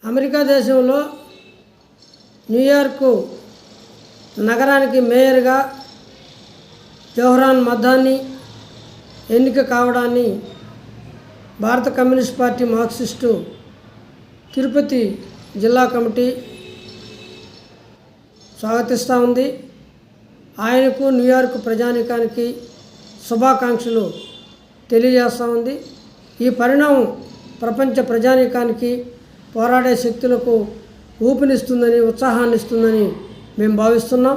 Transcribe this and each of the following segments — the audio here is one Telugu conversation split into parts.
అమెరికా దేశంలో న్యూయార్క్ నగరానికి మేయర్గా జోహ్రాన్ మద్దాని ఎన్నిక కావడాన్ని భారత కమ్యూనిస్ట్ పార్టీ మార్క్సిస్టు తిరుపతి జిల్లా కమిటీ స్వాగతిస్తూ ఉంది. ఆయనకు న్యూయార్క్ ప్రజానీకానికి శుభాకాంక్షలు తెలియజేస్తూ ఉంది. ఈ పరిణామం ప్రపంచ ప్రజానీకానికి పోరాడే శక్తులకు ఊపినిస్తుందని, ఉత్సాహాన్ని ఇస్తుందని మేము భావిస్తున్నాం.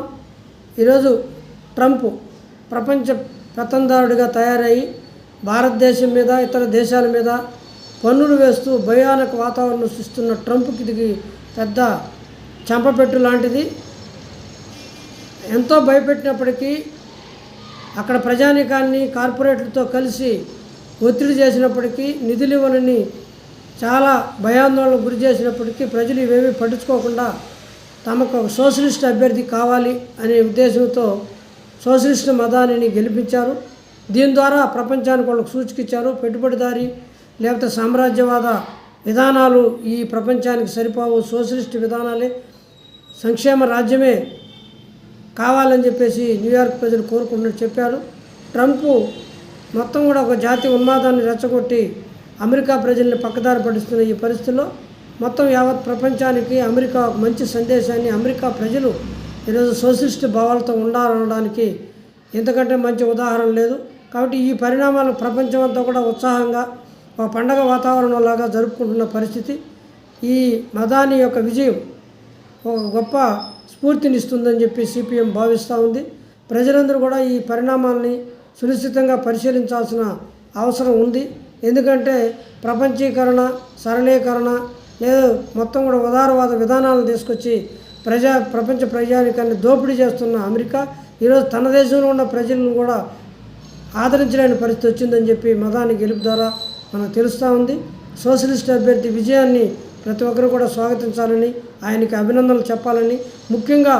ఈరోజు ట్రంప్ ప్రపంచ పెత్తందారుడిగా తయారయ్యి భారతదేశం మీద, ఇతర దేశాల మీద పన్నులు వేస్తూ భయానక వాతావరణం సృష్టిస్తున్న ట్రంప్కి ఇది పెద్ద చెంపపెట్టు లాంటిది. ఎంతో భయపెట్టినప్పటికీ అక్కడ ప్రజానీకాన్ని కార్పొరేట్లతో కలిసి ఒత్తిడి చేసినప్పటికీ, నిధులు ఇవ్వనని చాలా భయాందోళనకు గురి చేసినప్పటికీ ప్రజలు ఇవేమీ పట్టించుకోకుండా తమకు ఒక సోషలిస్ట్ అభ్యర్థి కావాలి అనే ఉద్దేశంతో సోషలిస్ట్ మదానిని గెలిపించారు. దీని ద్వారా ప్రపంచానికి వాళ్ళకు సూచికిచ్చారు. పెట్టుబడిదారి లేకపోతే సామ్రాజ్యవాద విధానాలు ఈ ప్రపంచానికి సరిపోవు, సోషలిస్ట్ విధానాలే, సంక్షేమ రాజ్యమే కావాలని చెప్పేసి న్యూయార్క్ ప్రజలు కోరుకుంటున్నట్టు చెప్పారు. ట్రంప్ మొత్తం కూడా ఒక జాతి ఉన్మాదాన్ని రెచ్చగొట్టి అమెరికా ప్రజల్ని పక్కదారి పడిస్తున్న ఈ పరిస్థితుల్లో మొత్తం యావత్ ప్రపంచానికి అమెరికా ఒక మంచి సందేశాన్ని, అమెరికా ప్రజలు ఈరోజు సోషలిస్ట్ భావాలతో ఉండాలనడానికి ఇంతకంటే మంచి ఉదాహరణ లేదు. కాబట్టి ఈ పరిణామాలు ప్రపంచం అంతా కూడా ఉత్సాహంగా ఒక పండగ వాతావరణంలాగా జరుపుకుంటున్న పరిస్థితి. ఈ మదాని యొక్క విజయం ఒక గొప్ప స్ఫూర్తినిస్తుందని చెప్పి సిపిఎం భావిస్తూ ఉంది. ప్రజలందరూ కూడా ఈ పరిణామాలని సునిశ్చితంగా పరిశీలించాల్సిన అవసరం ఉంది. ఎందుకంటే ప్రపంచీకరణ, సరళీకరణ లేదా మొత్తం కూడా ఉదారవాద విధానాలను తీసుకొచ్చి ప్రపంచ ప్రజానికాన్ని దోపిడీ చేస్తున్న అమెరికా ఈరోజు తన దేశంలో ఉన్న ప్రజలను కూడా ఆదరించలేని పరిస్థితి వచ్చిందని చెప్పి మదాని గెలుపు ద్వారా మనకు తెలుస్తూ ఉంది. సోషలిస్ట్ అభ్యర్థి విజయాన్ని ప్రతి ఒక్కరు కూడా స్వాగతించాలని, ఆయనకి అభినందనలు చెప్పాలని, ముఖ్యంగా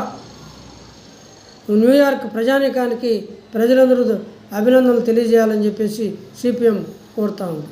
న్యూయార్క్ ప్రజానీకానికి ప్రజలందరూ అభినందనలు తెలియజేయాలని చెప్పేసి సిపిఎం కోరుతూ ఉంది.